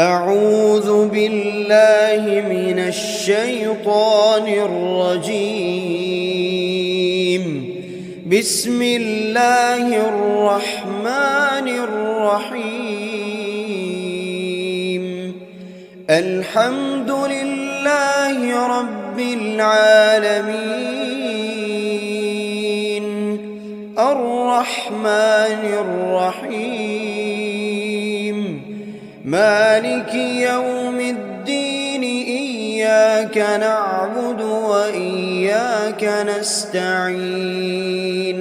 أعوذ بالله من الشيطان الرجيم. بسم الله الرحمن الرحيم. الحمد لله رب العالمين، الرحمن الرحيم، مالك يوم الدين. إياك نعبد وإياك نستعين.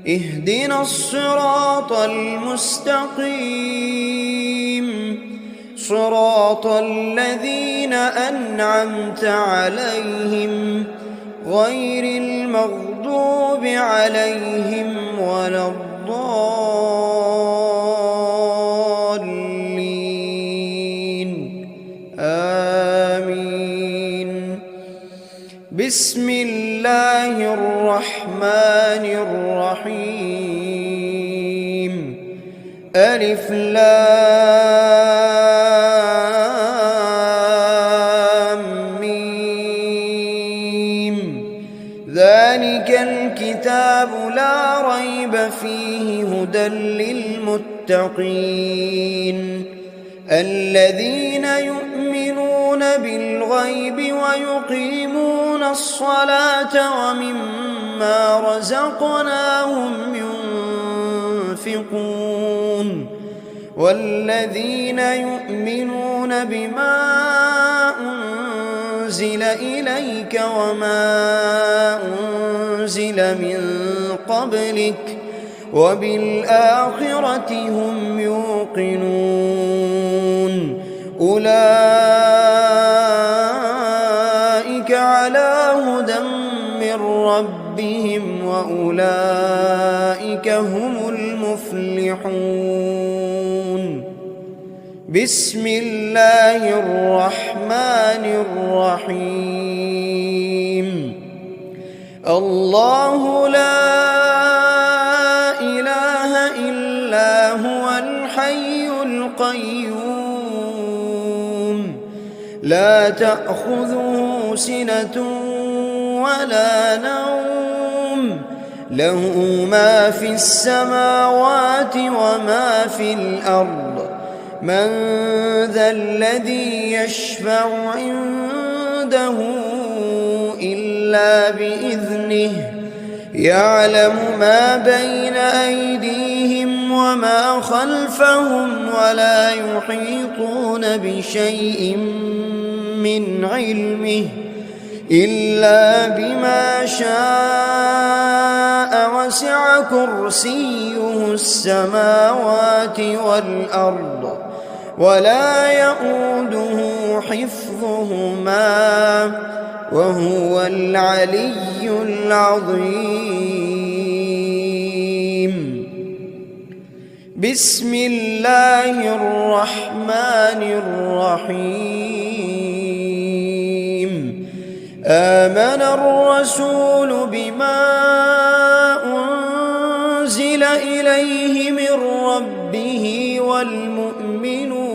اهدنا الصراط المستقيم، صراط الذين أنعمت عليهم غير المغضوب عليهم ولا الضالين. آمين. بسم الله الرحمن الرحيم. ألف لام ميم. ذلك الكتاب لا ريب فيه هدى للمتقين، الذين يؤمنون بالغيب ويقيمون الصلاة ومما رزقناهم ينفقون، والذين يؤمنون بما أنزل إليك وما أنزل من قبلك وبالآخرة هم يوقنون. أولئك على هدى من ربهم وأولئك هم المفلحون. بسم الله الرحمن الرحيم. الله لا إله إلا هو الحي القيوم، لا تأخذه سنة ولا نوم، له ما في السماوات وما في الأرض. من ذا الذي يشفع عنده إلا بإذنه، يعلم ما بين أيديهم وما خلفهم ولا يحيطون بشيء من علمه إلا بما شاء، وسع كرسيه السماوات والأرض ولا يئوده حفظهما وهو العلي العظيم. بسم الله الرحمن الرحيم. آمن الرسول بما أنزل إليه من ربه والمؤمنون،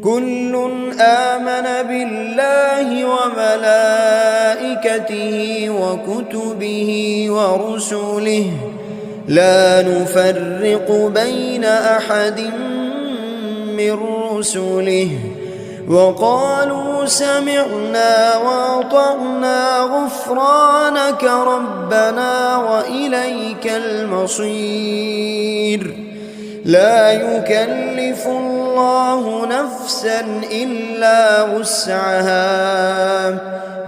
كل آمن بالله وملائكته وكتبه ورسله، لا نفرق بين أحد من رسله، وقالوا سمعنا وأطعنا غفرانك ربنا وإليك المصير. لا يكلف الله نفسا إلا وسعها،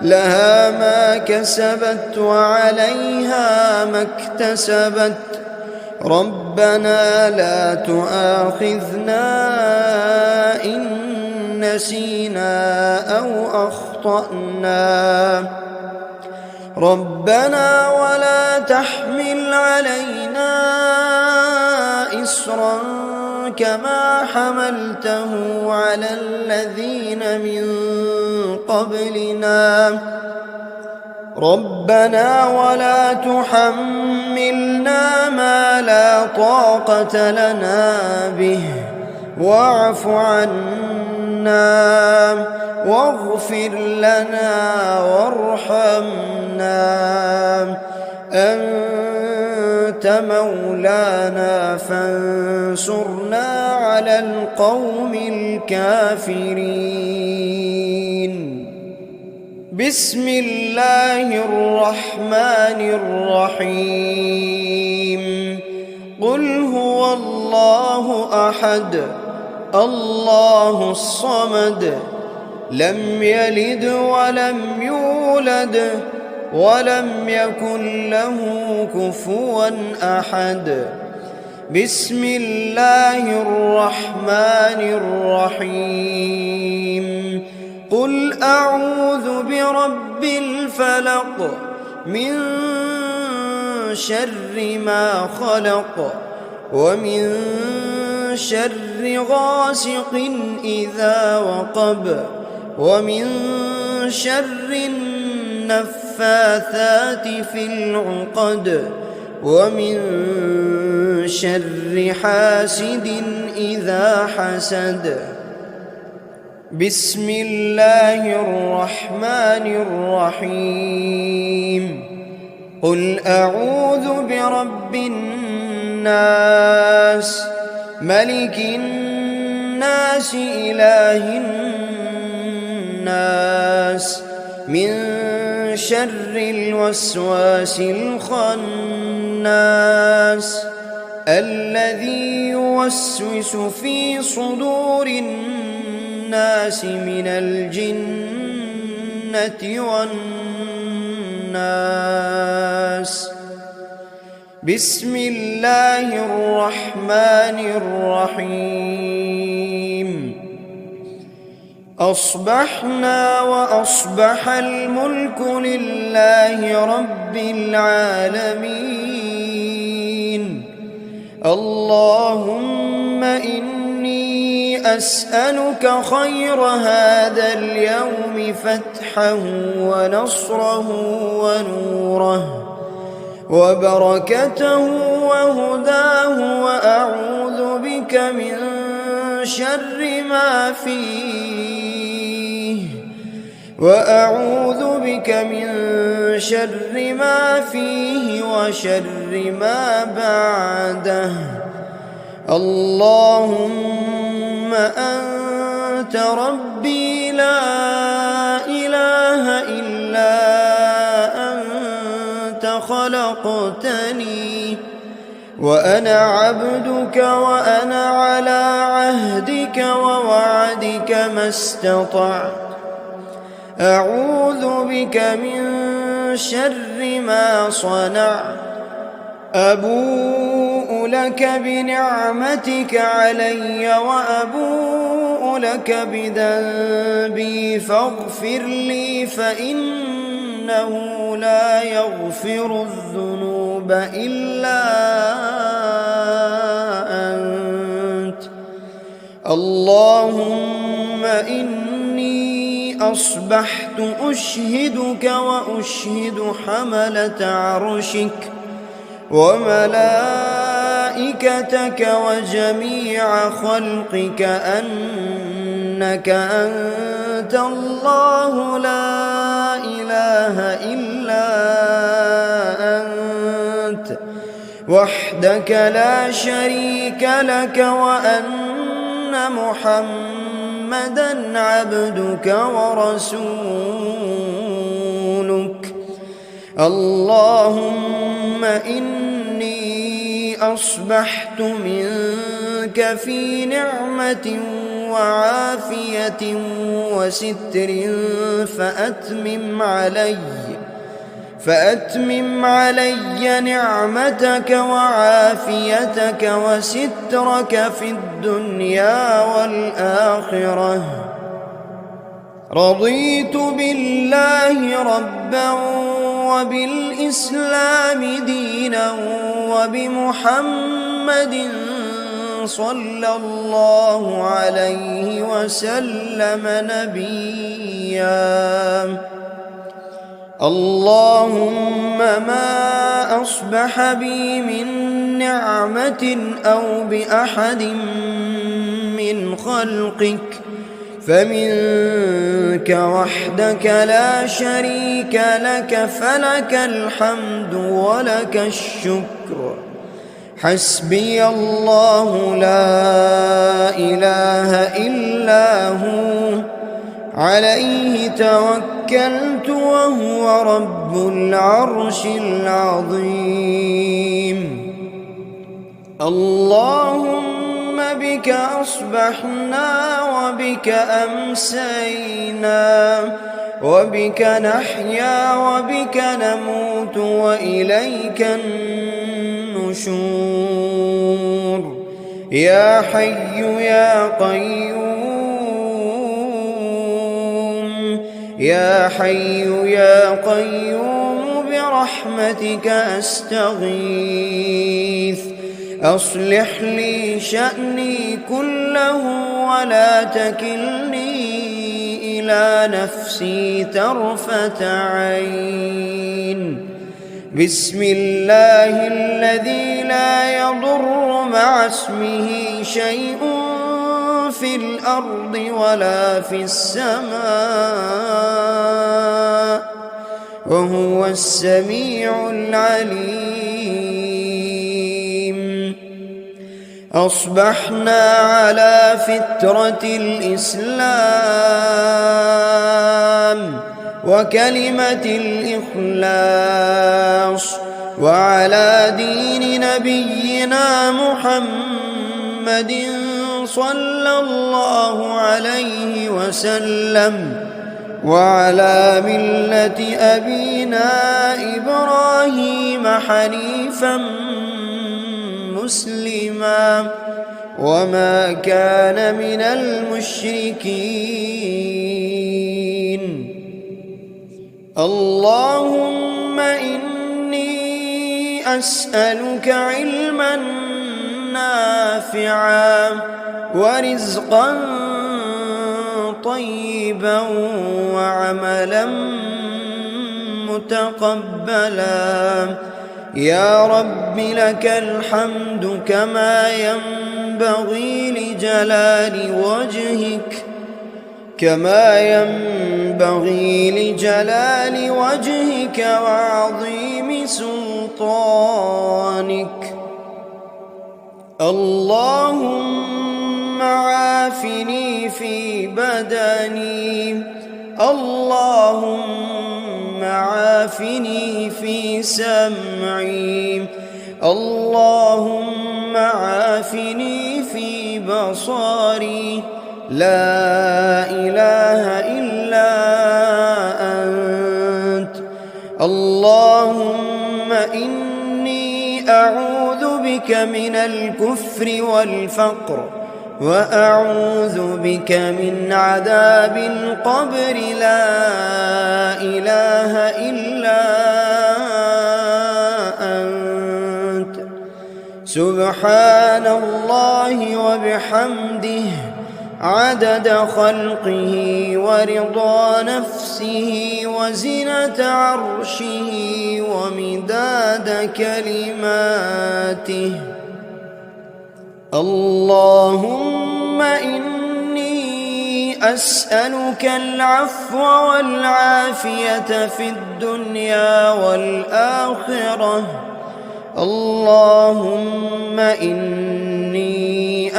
لها ما كسبت وعليها ما اكتسبت. ربنا لا تؤاخذنا إن نسينا أو أخطأنا، ربنا ولا تحمل علينا إصرا كما حملته على الذين من قبلنا، ربنا ولا تحملنا ما لا طاقة لنا به واعف عنا واغفر لنا وارحمنا أنت مولانا فانصرنا على القوم الكافرين. بسم الله الرحمن الرحيم. قل هو الله أحد الله الصمد لم يلد ولم يولد ولم يكن له كفوا أحد. بسم الله الرحمن الرحيم. قل أعوذ برب الفلق من شر ما خلق ومن شر غاسق إذا وقب ومن شر النفاثات في العقد ومن شر حاسد إذا حسد. بسم الله الرحمن الرحيم. قل أعوذ برب الناس ملك الناس إله الناس من شر الوسواس الخناس الذي يوسوس في صدور الناس من الجنة والناس. بسم الله الرحمن الرحيم. أصبحنا وأصبح الملك لله رب العالمين. اللهم إني أسألك خير هذا اليوم فتحه ونصره ونوره وبركته وهداه وأعوذ بك من شر ما فيه وشر ما بعده. اللهم أنت ربي لا إله إلا أنت خلقتني وأنا عبدك وأنا على عهدك ووعدك ما استطعت. أعوذ بك من شر ما صنعت. أبوء لك بنعمتك علي وأبوء لك بذنبي فاغفر لي فإنه لا يغفر الذنوب إلا أنت. اللهم إني أصبحت أشهدك وأشهد حملة عرشك وملائكتك وجميع خلقك أنك أنت الله لا إله إلا أنت وحدك لا شريك لك وأن محمدًا عبدك ورسولك. اللهم إني أصبحت منك في نعمة وعافية وستر فأتمم علي نعمتك وعافيتك وسترك في الدنيا والآخرة. رضيت بالله ربا وبالإسلام دينا وبمحمد صلى الله عليه وسلم نبيا. اللهم ما أصبح بي من نعمة أو بأحد من خلقك فمنك وحدك لا شريك لك، فلك الحمد ولك الشكر. حسبي الله لا إله إلا هو، عليه توكلت وهو رب العرش العظيم. اللهم بك أصبحنا وبك أمسينا، وبك نحيا وبك نموت وإليك النشور. يا حي يا قيوم، يا حي يا قيوم برحمتك أستغيث. أصلح لي شأني كله ولا تكلني إلى نفسي طرفة عين. بسم الله الذي لا يضر مع اسمه شيء في الأرض ولا في السماء، وهو السميع العليم. أصبحنا على فطرة الإسلام وكلمة الإخلاص، وعلى دين نبينا محمد صلى الله عليه وسلم، وعلى ملة أبينا إبراهيم حنيفا مسلما وما كان من المشركين. اللهم إني أسألك علما نافعا ورزقا طيبا وعملا متقبلا. يا رب لك الحمد كما ينبغي لجلال وجهك وعظيم سلطانك. اللهم عافني في بدني، اللهم عافني في سمعي، اللهم عافني في بصري. لا إله إلا أنت. اللهم إني أعوذ بك من الكفر والفقر، وأعوذ بك من عذاب القبر. لا إله إلا أنت. سبحان الله وبحمده عدد خلقه ورضا نفسه وزنة عرشه ومداد كلماته. اللهم إني أسألك العفو والعافية في الدنيا والآخرة. اللهم إني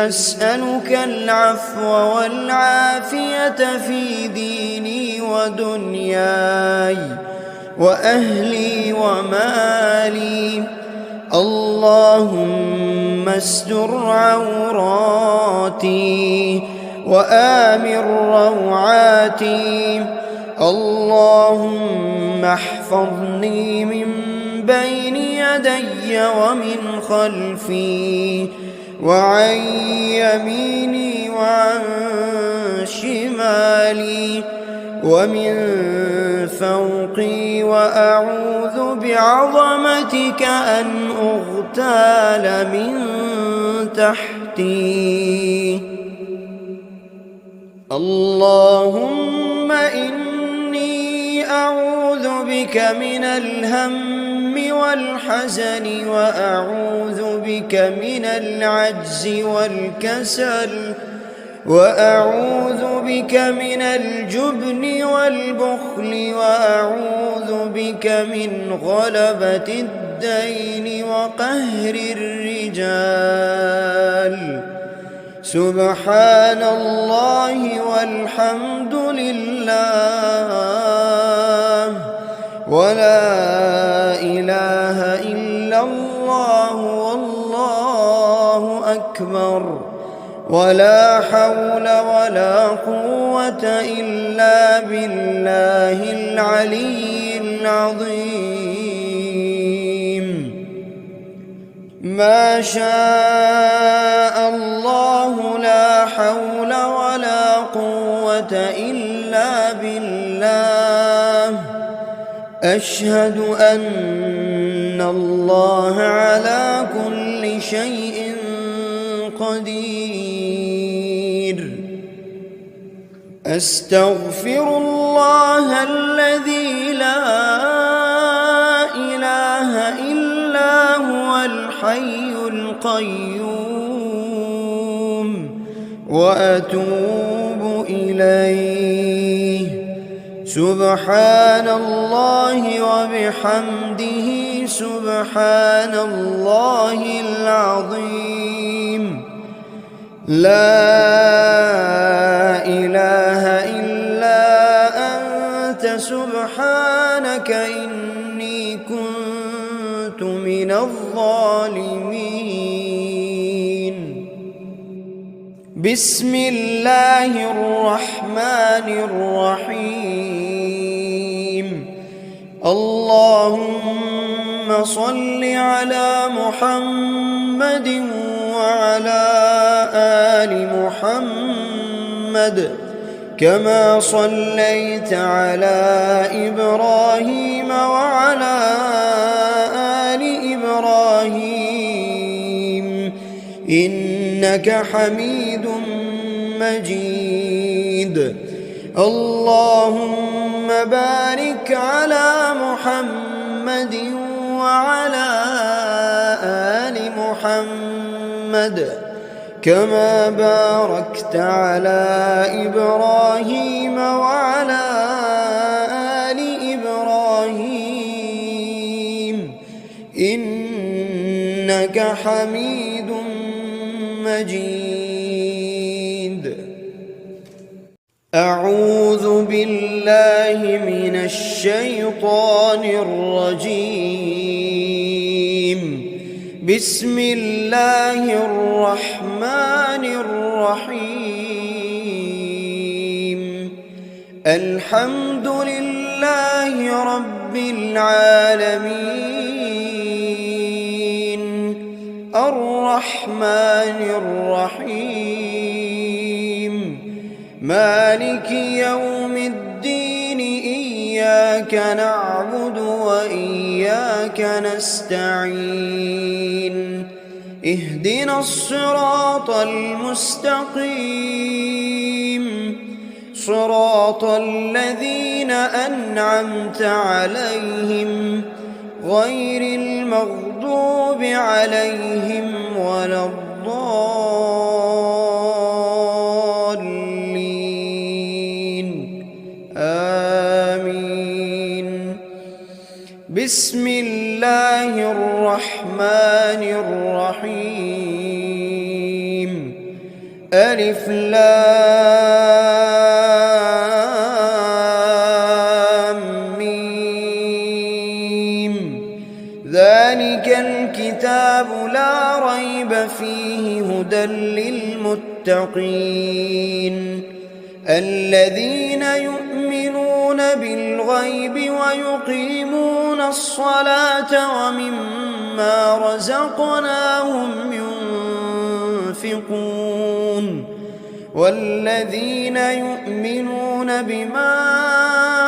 أسألك العفو والعافية في ديني ودنياي وأهلي ومالي. اللهم استر عوراتي وآمن روعاتي. اللهم احفظني من بين يدي ومن خلفي وعن يميني وعن شمالي ومن فوقي، وأعوذ بعظمتك أن أغتال من تحتي. اللهم إني أعوذ بك من الهم والحزن، وأعوذ بك من العجز والكسل، وأعوذ بك من الجبن والبخل وأعوذ بك من غلبة الدين وقهر الرجال. سبحان الله والحمد لله ولا إله إلا الله والله أكبر ولا حول ولا قوة إلا بالله العلي العظيم. ما شاء الله لا حول ولا قوة إلا بالله. أشهد أن الله على كل شيء قدير. أستغفر الله الذي لا إله إلا هو الحي القيوم وأتوب إليه. سبحان الله وبحمده سبحان الله العظيم. لا إله إلا أنت سبحانك إني كنت من الظالمين. بسم الله الرحمن الرحيم. اللهم صل على محمد وعلى آل محمد كما صليت على إبراهيم وعلى آل إبراهيم إنك حميد مجيد. اللهم بارك على محمد وعلى آل محمد كما باركت على إبراهيم وعلى آل إبراهيم إنك حميد مجيد. أعوذ بالله من الشيطان الرجيم. بسم الله الرحمن الرحيم. الحمد لله رب العالمين الرحمن الرحيم مالك يوم الدين. إياك نعبد وإياك نستعين. اهدنا الصراط المستقيم صراط الذين أنعمت عليهم غير المغضوب عليهم ولا الضالين. آمين. بسم الله الرحمن الرحيم. ألف لام ميم. ذلك الكتاب لا ريب فيه هدى للمتقين الذين يؤمنون بالغيب ويقيمون الصلاة ومما رزقناهم ينفقون والذين يؤمنون بما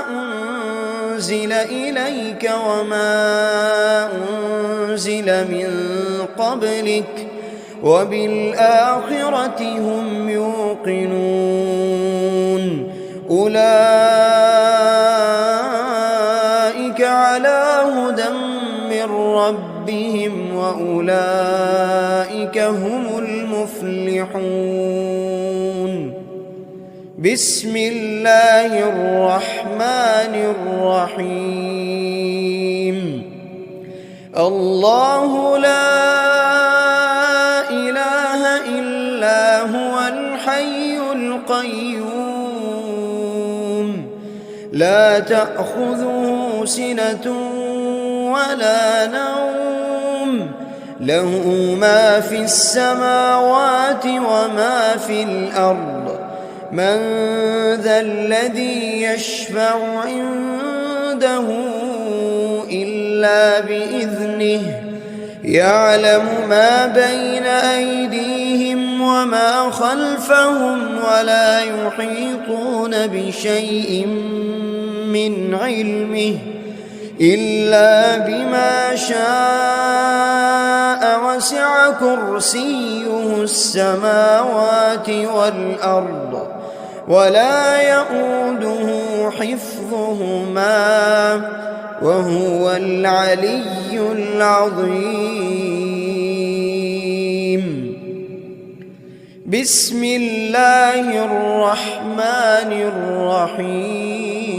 أنزل إليك وما أنزل من قبلك وبالآخرة هم يوقنون. أولئك على هدى من ربهم وأولئك هم المفلحون. بسم الله الرحمن الرحيم الله لا إله إلا هو الحي القيوم لا تأخذه سنة ولا نوم له ما في السماوات وما في الأرض من ذا الذي يشفع عنده إلا بإذنه يعلم ما بين أيديهم وما خلفهم ولا يحيطون بشيء من علمه إلا بما شاء وسع كرسيه السماوات والأرض ولا يؤوده حفظهما وهو العلي العظيم بسم الله الرحمن الرحيم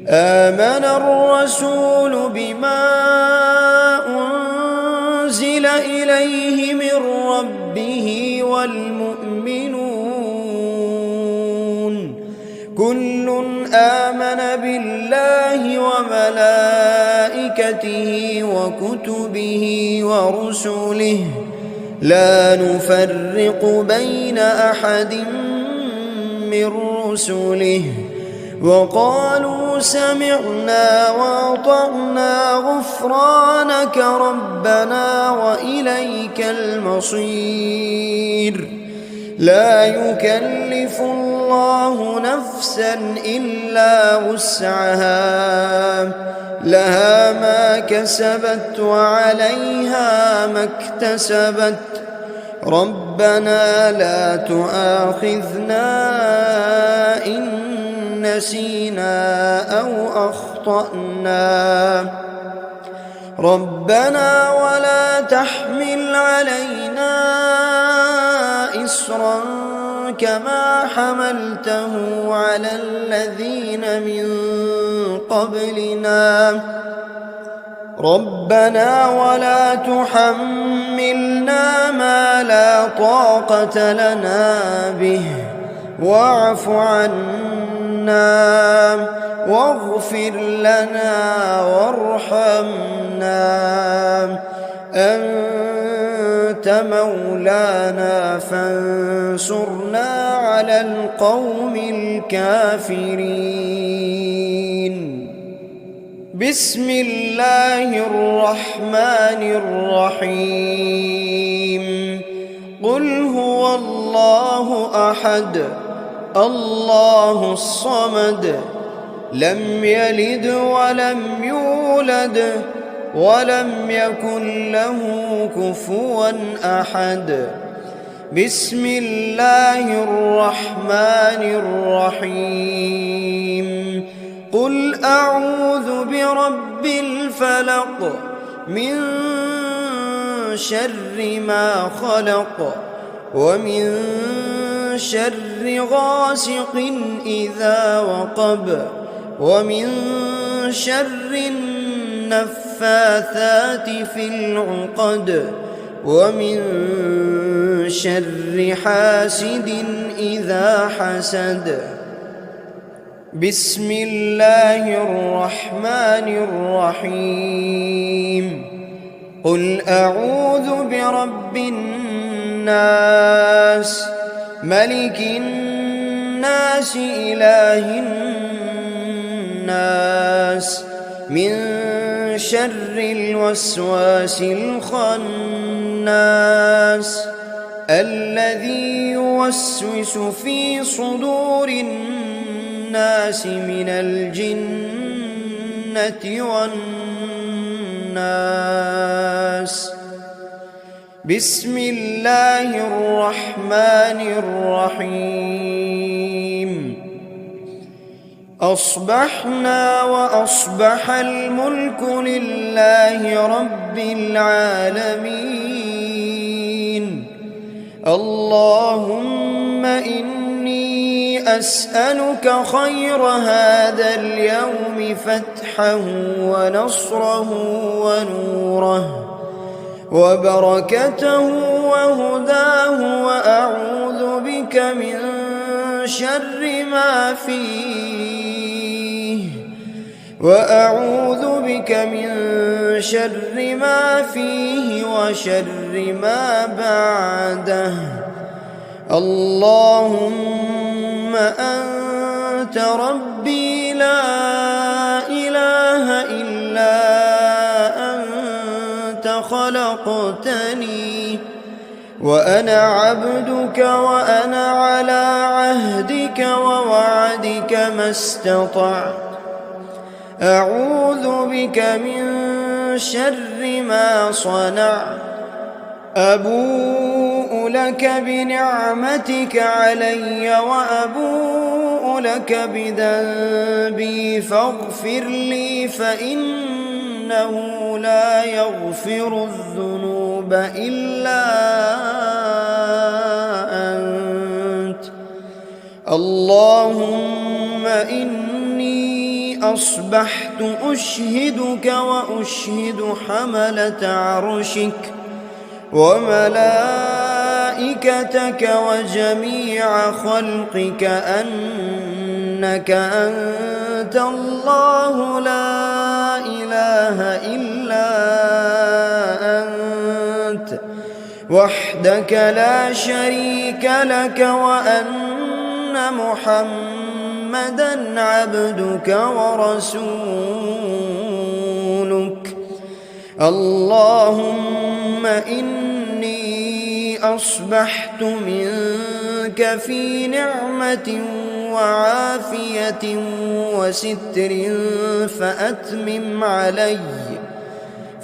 آمن الرسول بما أنزل إليه من ربه والمؤمنون كل آمن بالله وملائكته وكتبه ورسله لا نفرق بين أحد من رسله وقالوا سمعنا وأطعنا غفرانك ربنا وإليك المصير لا يكلف الله نفسا إلا وسعها لها ما كسبت وعليها ما اكتسبت ربنا لا تؤاخذنا إن نسينا أو أخطأنا ربنا ولا تحمل علينا إصرا كما حملته على الذين من قبلنا ربنا ولا تحملنا ما لا طاقة لنا به واعف عنا واغفر لنا وارحمنا أنت مولانا فانصرنا على القوم الكافرين بسم الله الرحمن الرحيم قل هو الله أحد الله الصمد لم يلد ولم يولد ولم يكن له كفوا أحد بسم الله الرحمن الرحيم قل أعوذ برب الفلق من شر ما خلق ومن شر غاسق إذا وقب ومن شر النفاثات في العقد ومن شر حاسد إذا حسد بسم الله الرحمن الرحيم قل أعوذ برب الناس ملك الناس إله الناس من شر الوسواس الخناس الذي يوسوس في صدور الناس من الجنة والناس بسم الله الرحمن الرحيم أصبحنا وأصبح الملك لله رب العالمين اللهم إني أسألك خير هذا اليوم فتحه ونصره ونوره وبركته وهداه، وأعوذ بك من شر ما فيه وشر ما بعده. اللهم أنت ربي لا إله إلا أنت خلقتني وأنا عبدك وأنا على عهدك ووعدك ما استطعت. أعوذ بك من شر ما صنعت. أبوء لك بنعمتك علي وأبوء لك بذنبي فاغفر لي، فإنه لا يغفر الذنوب إلا أنت. اللهم إني أصبحت أشهدك وأشهد حملة عرشك وملائكتك وجميع خلقك أنك أنت الله لا إله إلا أنت وحدك لا شريك لك، وأن محمدًا عبدك ورسولك. اللهم إني أصبحت منك في نعمة وعافية وستر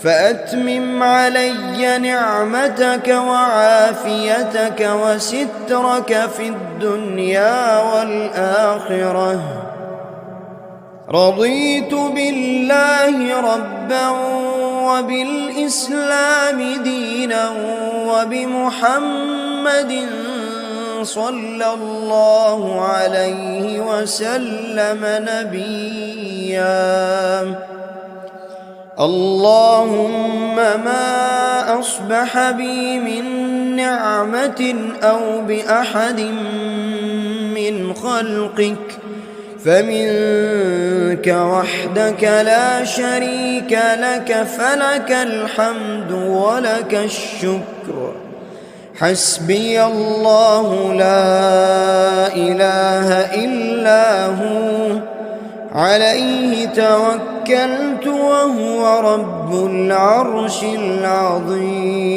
فأتمم علي نعمتك وعافيتك وسترك في الدنيا والآخرة. رضيت بالله ربا وبالإسلام دينا وبمحمد صلى الله عليه وسلم نبيا. اللهم ما أصبح بي من نعمة أو بأحد من خلقك فمنك وحدك لا شريك لك، فلك الحمد ولك الشكر. حسبي الله لا إله إلا هو عليه توكلت وهو رب العرش العظيم.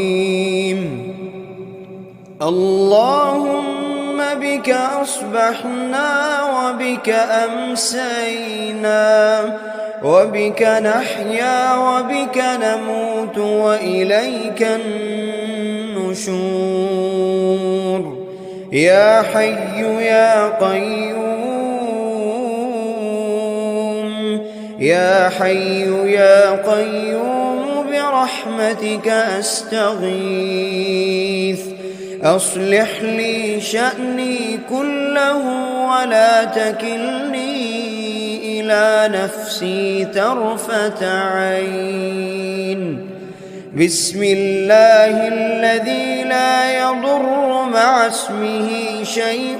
اللهم بك أصبحنا وبك أمسينا وبك نحيا وبك نموت وإليك النشور. يا حي يا قيوم، يا حي يا قيوم برحمتك أستغيث. أصلح لي شأني كله ولا تكلني إلى نفسي طرفة عين. بسم الله الذي لا يضر مع اسمه شيء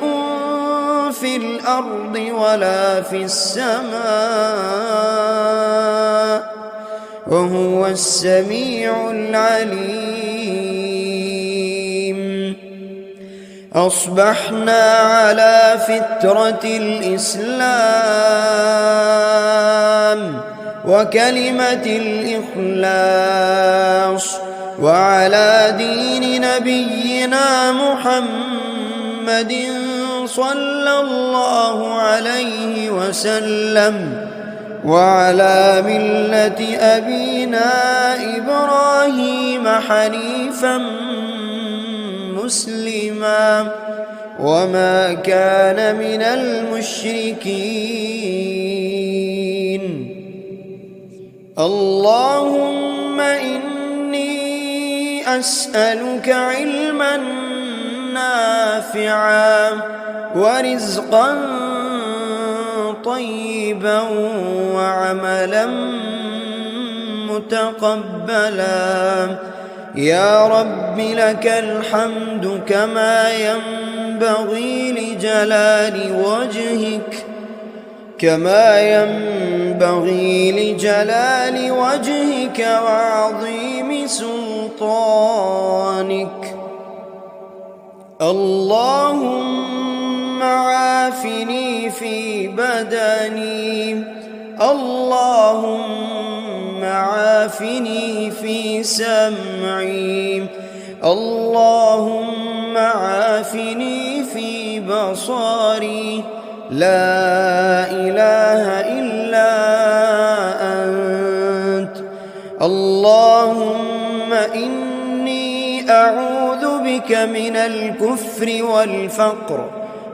في الأرض ولا في السماء وهو السميع العليم. أصبحنا على فطرة الإسلام وكلمة الإخلاص وعلى دين نبينا محمد صلى الله عليه وسلم وعلى ملة أبينا إبراهيم حنيفا مسلما وما كان من المشركين. اللهم إني أسألك علما نافعا نافعا ورزقا طيبا وعملا متقبلا. يا رب لك الحمد كما ينبغي لجلال وجهك وعظيم سلطانك. اللهم عافني في بدني، اللهم عافني في سمعي، اللهم عافني في بصري. لا إله إلا أنت. اللهم إني أعوذ بك من الكفر والفقر،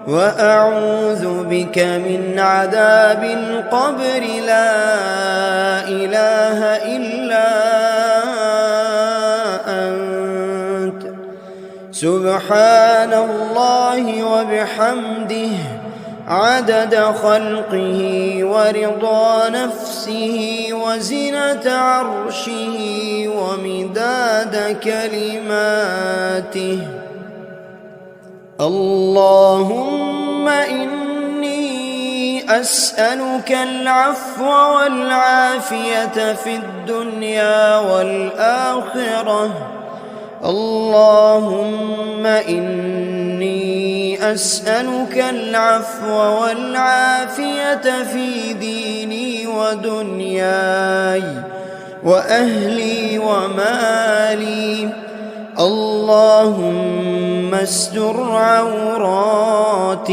وأعوذ بك من عذاب القبر. لا إله إلا أنت. سبحان الله وبحمده عدد خلقه ورضا نفسه وزنة عرشه ومداد كلماته. اللهم إني أسألك العفو والعافية في الدنيا والآخرة. اللهم إني أسألك العفو والعافية في ديني ودنياي وأهلي ومالي. اللهم استر عوراتي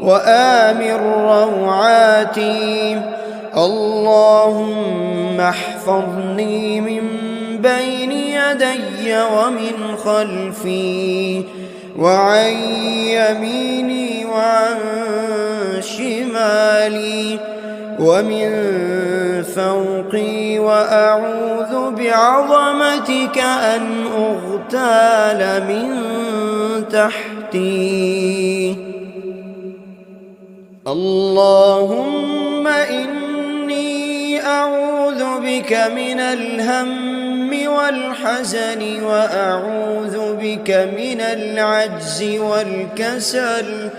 وآمن روعاتي. اللهم احفظني من بين يدي ومن خلفي وعن يميني وعن شمالي ومن فوقي، وأعوذ بعظمتك أن أغتال من تحتي. اللهم إني أعوذ بك من الهم والحزن، وأعوذ بك من العجز والكسل،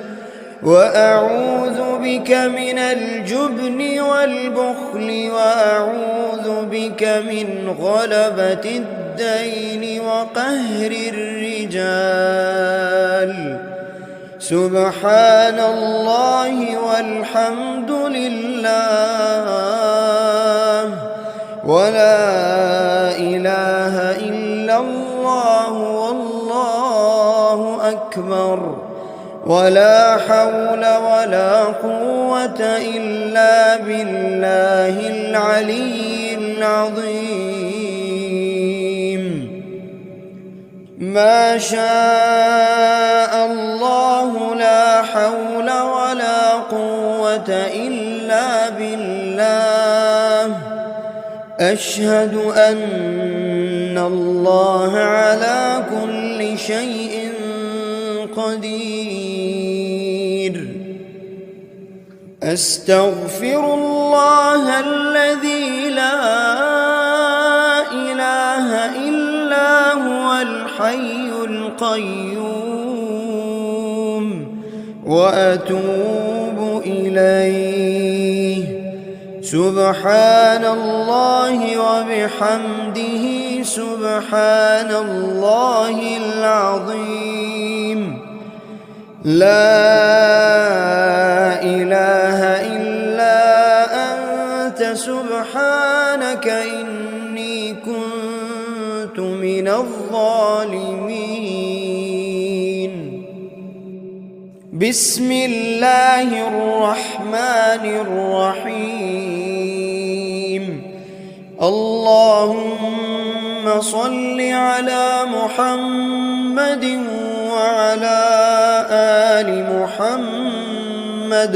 وأعوذ بك من الجبن والبخل، وأعوذ بك من غلبة الدين وقهر الرجال. سبحان الله والحمد لله ولا إله إلا الله والله أكبر، ولا حول ولا قوة إلا بالله العلي العظيم. ما شاء الله لا حول ولا قوة إلا بالله. أشهد أن الله على كل شيء قدير. أستغفر الله الذي لا إله إلا هو الحي القيوم، وأتوب إليه. سبحان الله وبحمده سبحان الله العظيم. لا إله إلا أنت سبحانك إني كنت من الظالمين. بسم الله الرحمن الرحيم. اللهم صل على محمد وعلى آل محمد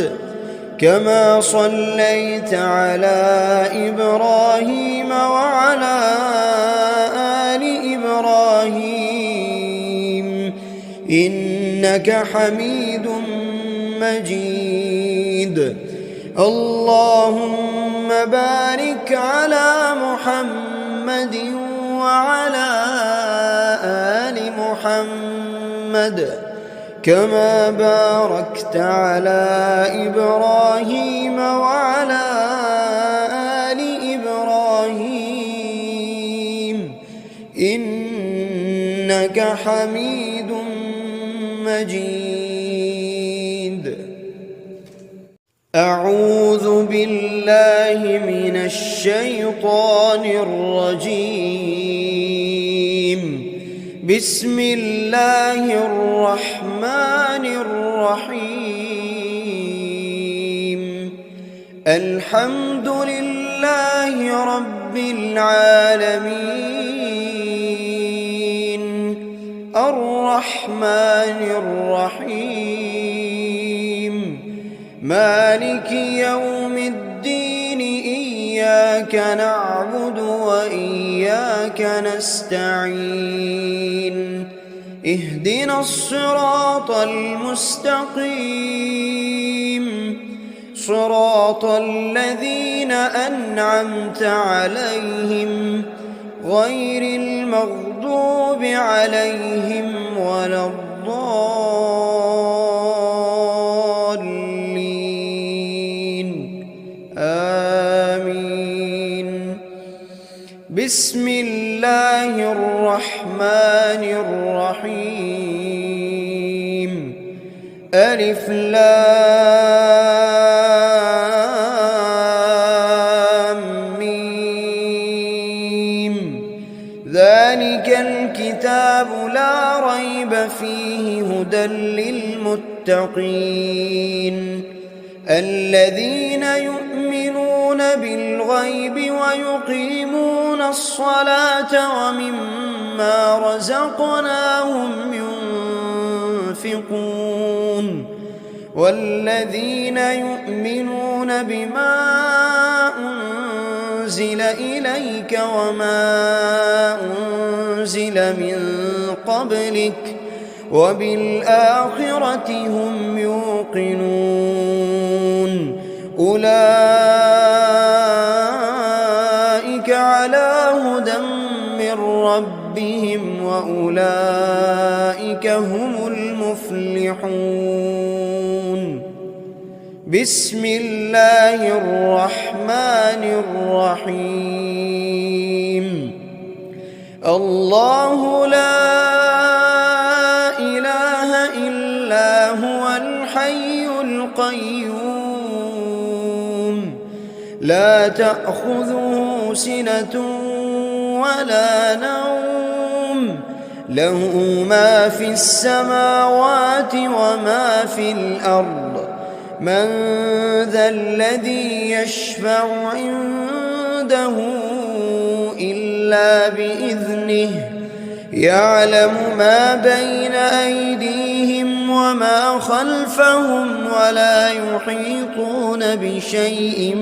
كما صليت على إبراهيم وعلى آل إبراهيم إنك حميد مجيد. اللهم بارك على محمد وعلى آل محمد كما باركت على إبراهيم وعلى آل إبراهيم إنك حميد مجيد. أعوذ بالله من الشيطان الرجيم. بسم الله الرحمن الرحيم. الحمد لله رب العالمين الرحمن الرحيم مالك يوم الدين إياك نعبد وإياك نستعين اهدنا الصراط المستقيم صراط الذين أنعمت عليهم غير المغضوب عليهم ولا الضالين آمين. بسم الله الرحمن الرحيم. ألف لام ميم. ذلك الكتاب لا ريب فيه هدى للمتقين الذين يؤمنون بالغيب ويقيمون الصلاة ومما رزقناهم ينفقون والذين يؤمنون بما أنزل إليك وما أنزل من قبلك وبالآخرة هم يوقنون أولئك على هدى من ربهم وأولئك هم المفلحون. بسم الله الرحمن الرحيم. الله لا إله إلا هو الحي القيوم لا تأخذه سنة ولا نوم له ما في السماوات وما في الأرض من ذا الذي يشفع عنده إلا بإذنه يعلم ما بين أيديهم وما خلفهم ولا يحيطون بشيء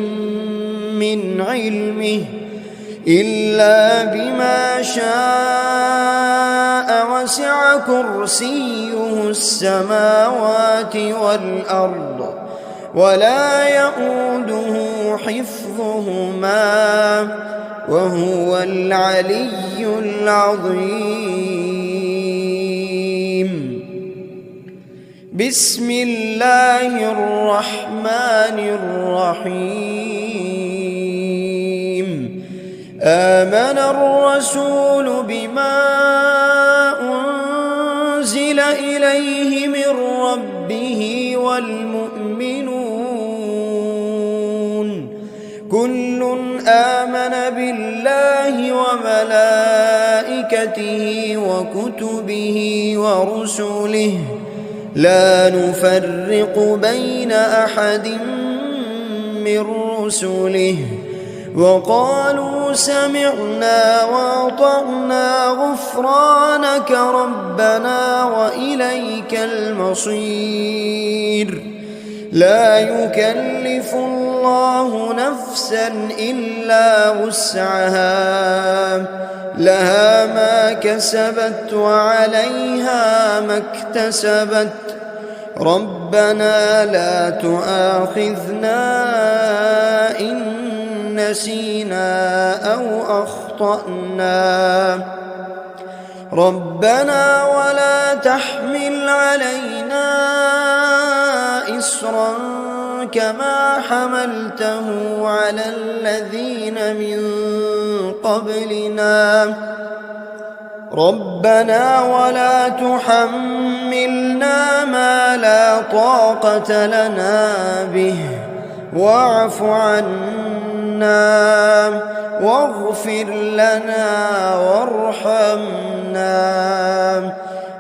من علمه إلا بما شاء وسع كرسيه السماوات والأرض ولا يؤوده حفظهما وهو العلي العظيم. بسم الله الرحمن الرحيم. آمن الرسول بما أنزل إليه من ربه والمؤمنون كل آمن بالله وملائكته وكتبه ورسله لا نفرق بين أحد من رسله وقالوا سمعنا وأطعنا غفرانك ربنا وإليك المصير. لا يكلف الله نفسا إلا وسعها لها ما كسبت وعليها ما اكتسبت. ربنا لا تؤاخذنا إن نسينا أو أخطأنا. ربنا ولا تحمل علينا إصرا كما حملته على الذين من قبلنا. ربنا ولا تحملنا ما لا طاقة لنا به واعف عنا واغفر لنا وارحمنا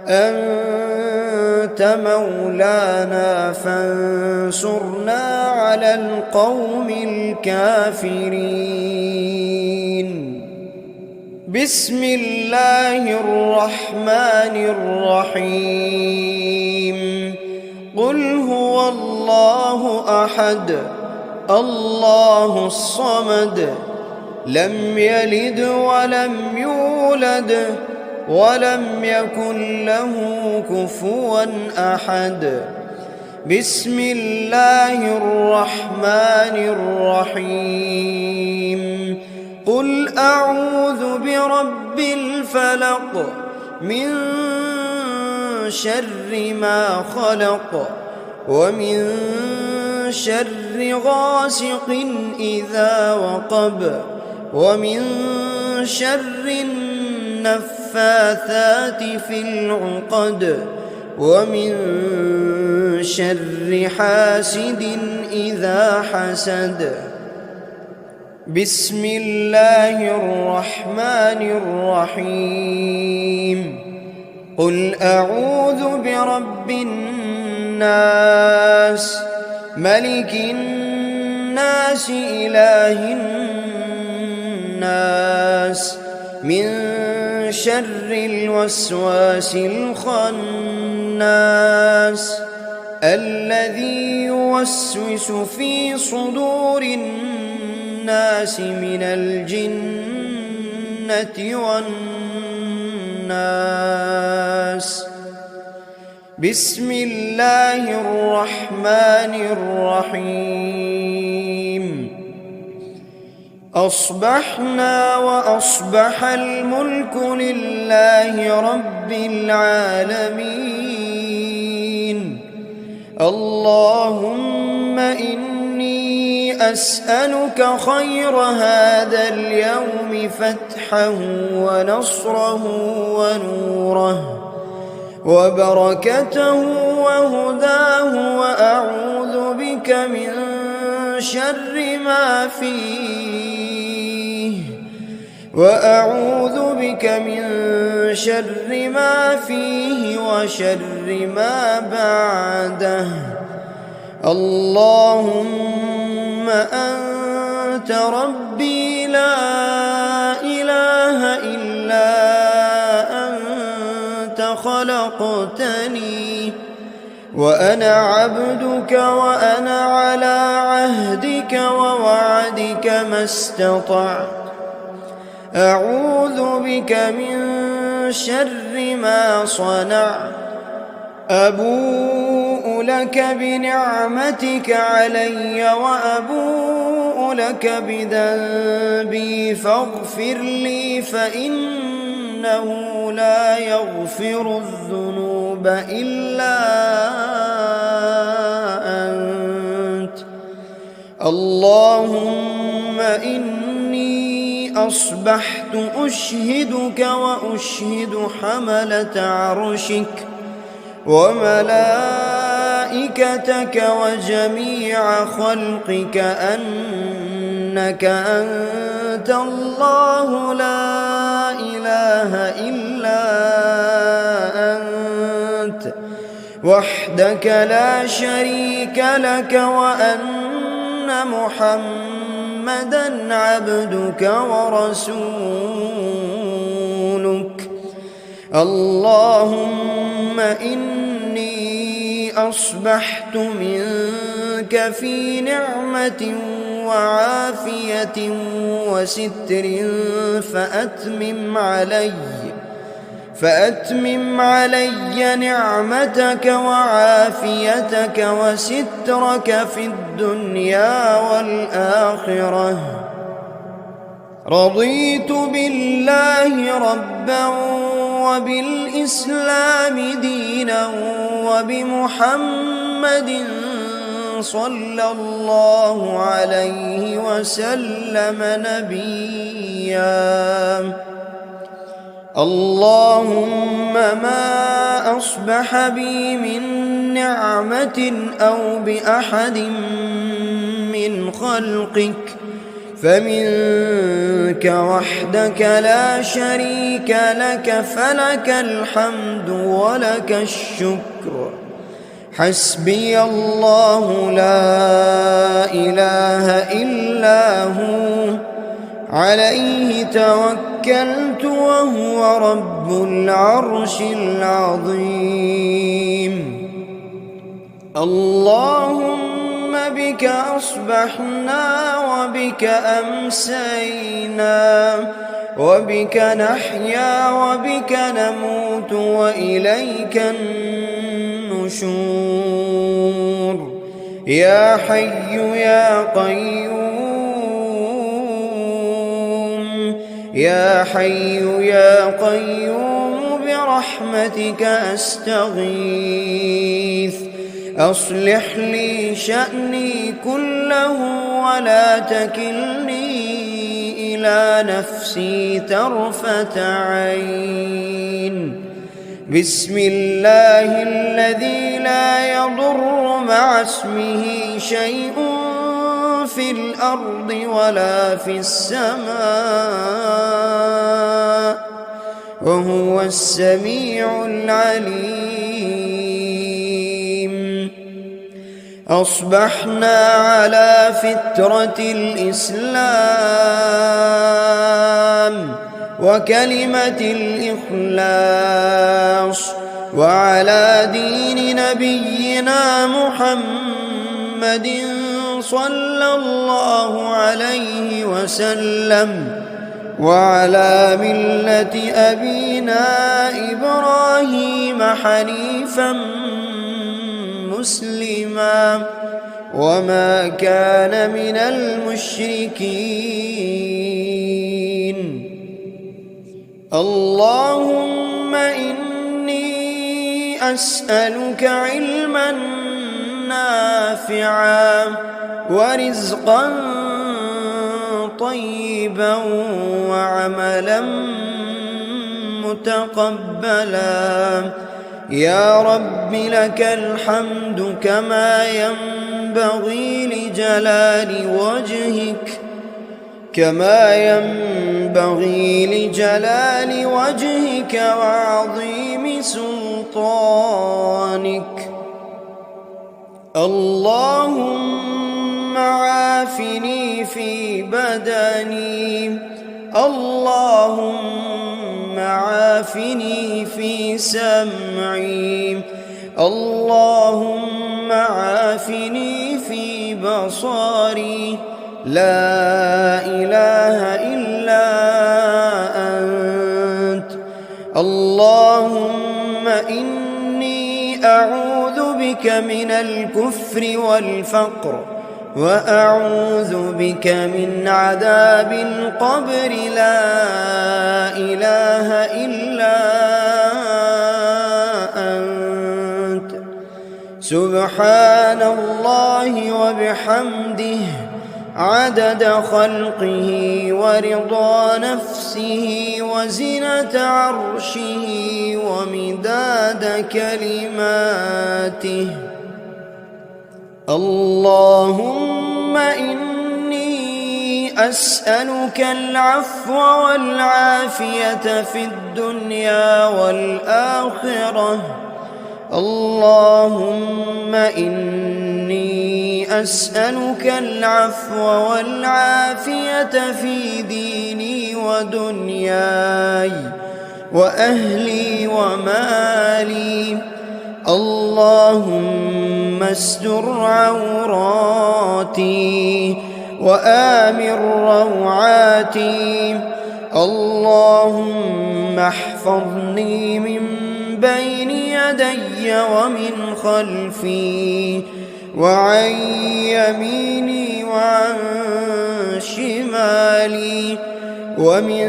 أنت مولانا فانصرنا على القوم الكافرين. بسم الله الرحمن الرحيم. قل هو الله أحد الله الصمد لم يلد ولم يولد ولم يكن له كفوا أحد. بسم الله الرحمن الرحيم. قل أعوذ برب الفلق من شر ما خلق ومن شر غاسق إذا وقب ومن شر النفاثات في العقد ومن شر حاسد إذا حسد. بسم الله الرحمن الرحيم. قل أعوذ برب الناس ملك الناس إله الناس من شر الوسواس الخناس الذي يوسوس في صدور الناس من الجنة والناس. بسم الله الرحمن الرحيم. أصبحنا وأصبح الملك لله رب العالمين. اللهم إني أسألك خير هذا اليوم فتحه ونصره ونوره وبركته وهداه وأعوذ بك من شر ما فيه وشر ما بعده. اللهم أنت ربي لا إله إلا أنت خلقتني وأنا عبدك وأنا على عهدك ووعدك ما استطعت. أعوذ بك من شر ما صنعت. أبوء لك بنعمتك علي وأبوء لك بذنبي فاغفر لي فإنه لا يغفر الذنوب إلا أنت. اللهم إني أصبحت أشهدك وأشهد حملة عرشك وملائكتك وجميع خلقك أنك أنت الله لا إله إلا أنت وحدك لا شريك لك وأن محمدًا عبدك ورسولك. اللهم إني أصبحت منك في نعمة وعافية وستر فأتمم علي نعمتك وعافيتك وسترك في الدنيا والآخرة. رضيت بالله ربا وبالإسلام دينا وبمحمد صلى الله عليه وسلم نبيا. اللهم ما أصبح بي من نعمة أو بأحد من خلقك فمنك وحدك لا شريك لك، فلك الحمد ولك الشكر. حسبي الله لا إله إلا هو، عليه توكلت وهو رب العرش العظيم. اللهم بك أصبحنا وبك أمسينا وبك نحيا وبك نموت وإليك النشور. يا حي يا قيوم، يا حي يا قيوم برحمتك أستغيث. أصلح لي شأني كله ولا تكلني إلى نفسي طرفة عين. بسم الله الذي لا يضر مع اسمه شيء في الأرض ولا في السماء وهو السميع العليم. أصبحنا على فطرة الإسلام وكلمة الإخلاص وعلى دين نبينا محمد صلى الله عليه وسلم وعلى ملة أبينا إبراهيم حنيفا مسلما وما كان من المشركين. اللهم إني أسألك علما نافعا ورزقا طيبا وعملا متقبلا. يا رب لك الحمد كما ينبغي لجلال وجهك وعظيم سلطانك. اللهم عافني في بدني، اللهم عافني في سمعي، اللهم عافني في بصري. لا إله إلا أنت. اللهم إني أعوذ بك من الكفر والفقر وأعوذ بك من عذاب القبر. لا إله إلا أنت. سبحان الله وبحمده عدد خلقه ورضا نفسه وزنة عرشه ومداد كلماته. اللهم إني أسألك العفو والعافية في الدنيا والآخرة. اللهم إني أسألك العفو والعافية في ديني ودنياي وأهلي ومالي. اللهم استر عوراتي وآمن روعاتي. اللهم احفظني من بين يدي ومن خلفي وعن يميني وعن شمالي ومن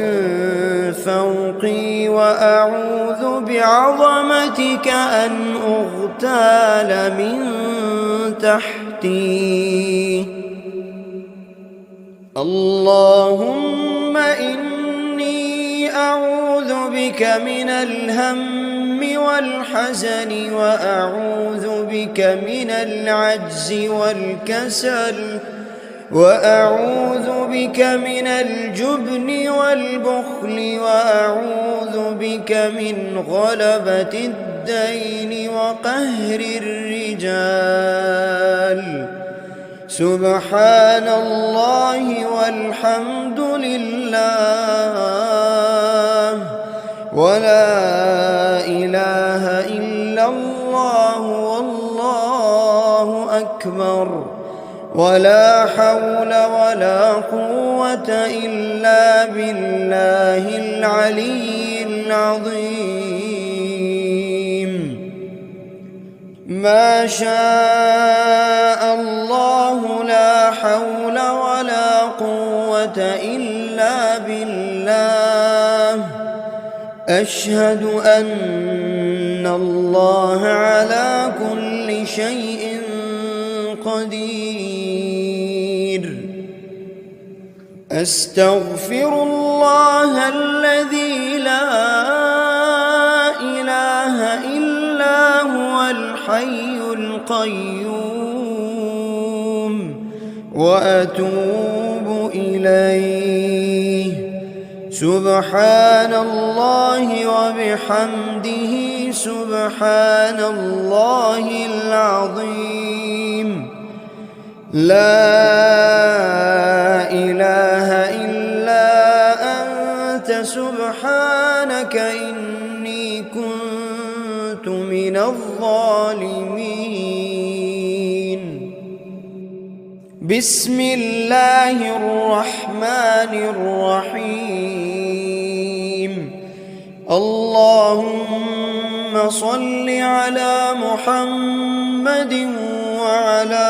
فوقي، وأعوذ بعظمتك أن أغتال من تحتي. اللهم إني أعوذ بك من الهم والحزن، وأعوذ بك من العجز والكسل، وأعوذ بك من الجبن والبخل، وأعوذ بك من غلبة الدين وقهر الرجال. سبحان الله والحمد لله ولا إله إلا الله والله أكبر، ولا حول ولا قوة إلا بالله العلي العظيم. ما شاء الله لا حول ولا قوة إلا بالله. أشهد أن الله على كل شيء قدير. أستغفر الله الذي لا إله إلا هو الحي القيوم، وأتوب إليه. سبحان الله وبحمده سبحان الله العظيم. لا إله إلا أنت سبحانك إني كنت من الظالمين. بسم الله الرحمن الرحيم. اللهم صل على محمد وعلى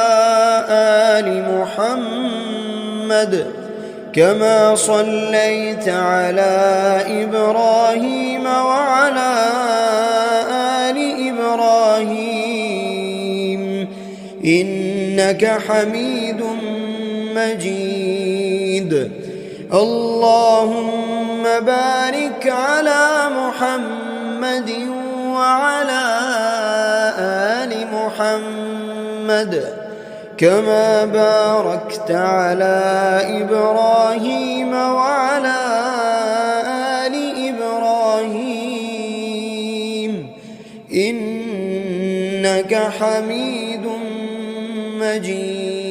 آل محمد كما صليت على إبراهيم وعلى آل إبراهيم إنك حميد مجيد. اللهم بارك على محمد وعلى آل محمد كما باركت على إبراهيم وعلى آل إبراهيم إنك حميد مجيد.